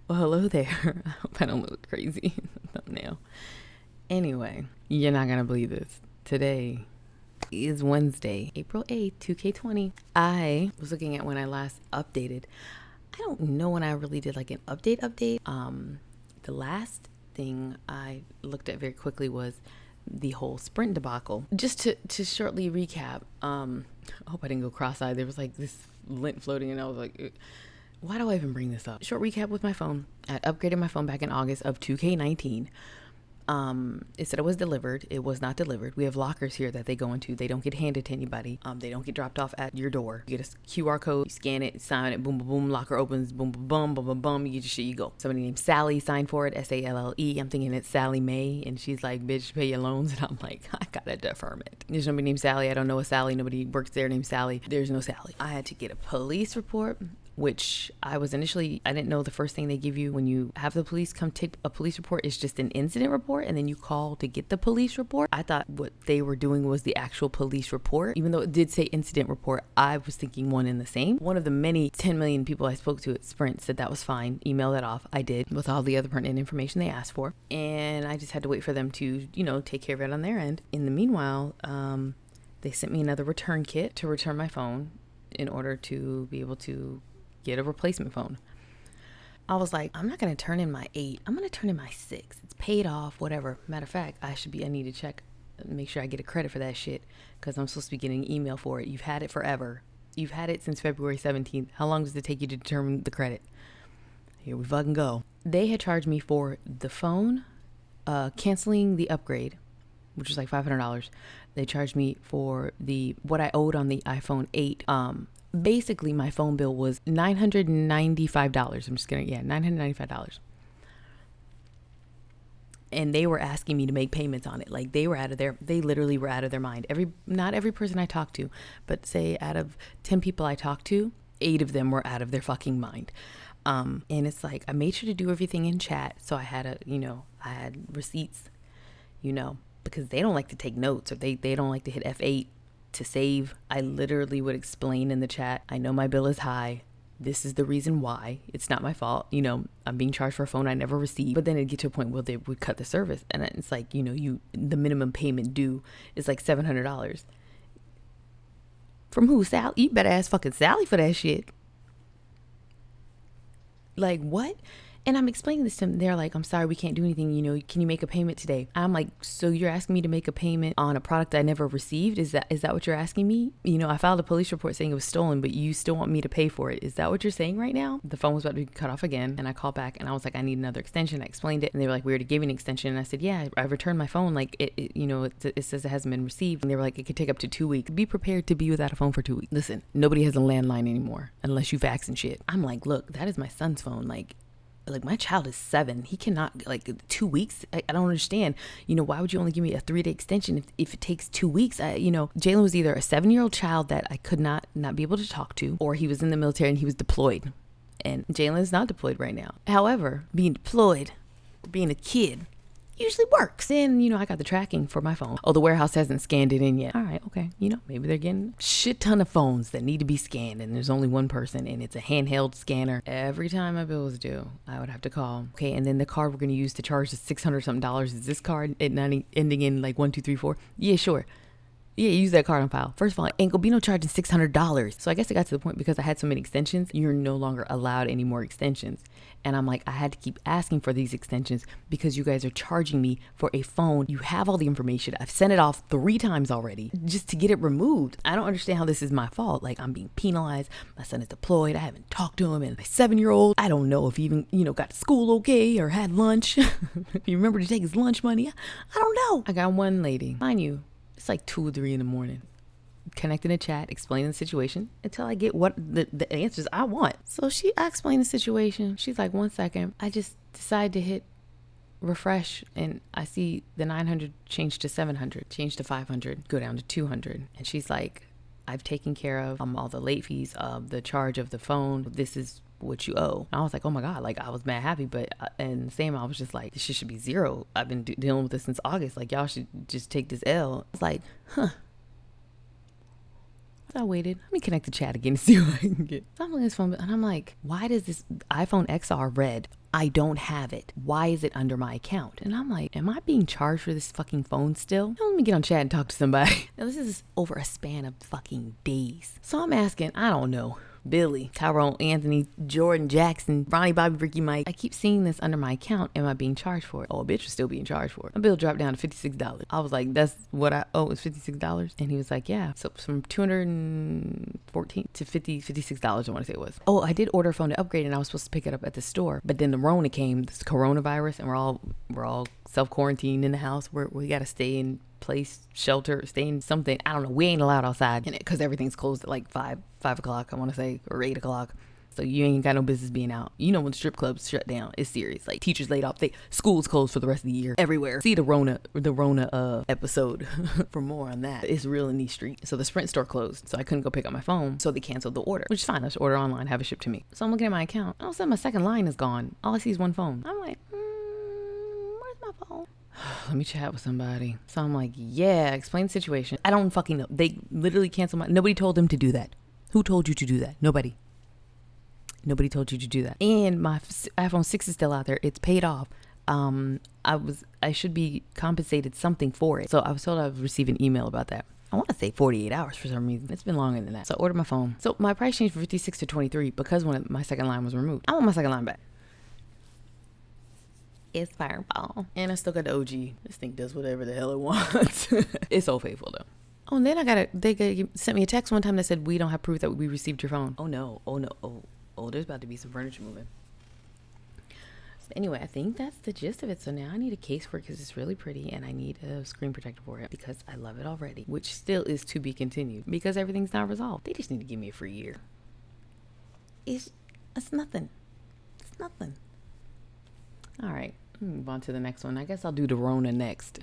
Well, hello there. I hope I don't look crazy in the thumbnail. Anyway, you're not going to believe this. Today is Wednesday, April 8th, 2K20. I was looking at when I last updated. I don't know when I really did like an update. The last thing I looked at very quickly was the whole Sprint debacle. Just to shortly recap, I hope I didn't go cross-eyed. There was like this lint floating and I was like, why do I even bring this up? Short recap with my phone. I upgraded my phone back in August of 2K19. It said it was delivered. It was not delivered. We have lockers here that they go into. They don't get handed to anybody. They don't get dropped off at your door. You get a QR code, you scan it, sign it, boom, boom, boom, locker opens, boom, boom, boom, boom, boom, boom, you get your shit, you go. Somebody named Sally signed for it, Sally. I'm thinking it's Sally Mae, and she's like, bitch, pay your loans. And I'm like, I gotta deferment it. There's nobody named Sally. I don't know a Sally. Nobody works there named Sally. There's no Sally. I had to get a police report, which I didn't know the first thing they give you when you have the police come take a police report is just an incident report, and then you call to get the police report. I thought what they were doing was the actual police report. Even though it did say incident report, I was thinking one and the same. One of the many 10 million people I spoke to at Sprint said that was fine. Email that off. I did, with all the other pertinent information they asked for. And I just had to wait for them to, take care of it on their end. In the meanwhile, they sent me another return kit to return my phone in order to be able to get a replacement phone. I was like, I'm not going to turn in my 8. I'm going to turn in my 6. It's paid off, whatever. Matter of fact, I need to check, make sure I get a credit for that shit, because I'm supposed to be getting an email for it. You've had it forever. You've had it since February 17th. How long does it take you to determine the credit? Here we fucking go. They had charged me for the phone, canceling the upgrade, which was like $500. They charged me for what I owed on the iPhone 8. Basically, my phone bill was $995. I'm just kidding. Yeah, $995. And they were asking me to make payments on it. Like they literally were out of their mind. Not every person I talked to, but say out of 10 people I talked to, 8 of them were out of their fucking mind. And it's like, I made sure to do everything in chat. So I had I had receipts, because they don't like to take notes, or they don't like to hit F8 to save. I literally would explain in the chat, I know my bill is high. This is the reason why. It's not my fault. I'm being charged for a phone I never received. But then it'd get to a point where they would cut the service. And it's like, the minimum payment due is like $700. From who? Sally? You better ask fucking Sally for that shit. Like, what? And I'm explaining this to them. They're like, I'm sorry, we can't do anything. Can you make a payment today? I'm like, so you're asking me to make a payment on a product I never received? Is that what you're asking me? I filed a police report saying it was stolen, but you still want me to pay for it. Is that what you're saying right now? The phone was about to be cut off again. And I called back and I was like, I need another extension. I explained it. And they were like, we already gave you an extension. And I said, yeah, I returned my phone. Like, it says it hasn't been received. And they were like, it could take up to 2 weeks. Be prepared to be without a phone for 2 weeks. Listen, nobody has a landline anymore unless you fax and shit. I'm like, look, that is my son's phone. Like my child is 7. He cannot, 2 weeks. I don't understand. Why would you only give me a 3-day extension if it takes 2 weeks? Jalen was either a 7-year-old child that I could not be able to talk to, or he was in the military and he was deployed. And Jalen is not deployed right now. However, being deployed, being a kid, usually works. Then, I got the tracking for my phone. Oh, the warehouse hasn't scanned it in yet. All right, okay. Maybe they're getting a shit ton of phones that need to be scanned, and there's only one person, and it's a handheld scanner. Every time my bill was due, I would have to call. Okay, and then the card we're going to use to charge the $600 something is this card ending in like 1234. Yeah, sure. Yeah, use that card on file. First of all, ain't gonna be no charging $600. So I guess it got to the point because I had so many extensions, you're no longer allowed any more extensions. And I'm like, I had to keep asking for these extensions because you guys are charging me for a phone. You have all the information. I've sent it off 3 times already just to get it removed. I don't understand how this is my fault. Like, I'm being penalized. My son is deployed. I haven't talked to him. And my 7-year-old, I don't know if he even, got to school okay or had lunch. If he remembered to take his lunch money. I don't know. I got one lady, mind you, it's like 2 or 3 in the morning, connecting a chat, explaining the situation until I get what the answers I want. So I explained the situation. She's like, 1 second. I just decided to hit refresh and I see the 900 change to 700, change to 500, go down to 200. And she's like, I've taken care of all the late fees, the charge of the phone. This is what you owe. And I was like, oh my God, like I was mad happy, but and the same, I was just like, this shit should be 0. I've been dealing with this since August. Like, y'all should just take this L. I was like, huh. So I waited. Let me connect the chat again to see what I can get. So I'm looking at this phone and I'm like, why does this iPhone XR red I don't have it. Why is it under my account? And I'm like, am I being charged for this fucking phone still? Now, let me get on chat and talk to somebody. Now, this is over a span of fucking days. So I'm asking, I don't know, Billy, Tyrone, Anthony, Jordan, Jackson, Ronnie, Bobby, Ricky, Mike. I keep seeing this under my account. Am I being charged for it? Oh, a bitch was still being charged for it. My bill dropped down to $56. I was like, that's what I owe is $56? And he was like, yeah. So from $214 to $56, I want to say it was. Oh, I did order a phone to upgrade and I was supposed to pick it up at the store. But then the Rona came, this coronavirus, and we're all self-quarantined in the house. We got to stay in place, shelter, stay in something. I don't know. We ain't allowed outside in it because everything's closed at like 5 o'clock, I want to say, or 8 o'clock. So you ain't got no business being out. You know when strip clubs shut down, it's serious. Like teachers laid off, schools closed for the rest of the year everywhere. See the Rona episode for more on that. It's real in these streets. So the Sprint store closed, so I couldn't go pick up my phone. So they canceled the order, which is fine. I just order online, have it shipped to me. So I'm looking at my account. All of a sudden, my second line is gone. All I see is one phone. I'm like, where's my phone? Let me chat with somebody. So I'm like, yeah, explain the situation. I don't fucking know. They literally canceled nobody told them to do that. Who told you to do that? Nobody told you to do that. And my iPhone 6 is still out there. It's paid off. I should be compensated something for it. So I was told I would receive an email about that. I want to say 48 hours for some reason. It's been longer than that. So I ordered my phone. So my price changed from 56 to 23 because my second line was removed. I want my second line back. It's Fireball. And I still got the OG. This thing does whatever the hell it wants. It's so faithful though. Oh, and then they sent me a text one time that said, we don't have proof that we received your phone. Oh no. Oh, there's about to be some furniture moving. So anyway, I think that's the gist of it. So now I need a case for it because it's really pretty and I need a screen protector for it because I love it already, which still is to be continued because everything's not resolved. They just need to give me a free year. It's nothing. It's nothing. All right, move on to the next one. I guess I'll do the Rona next.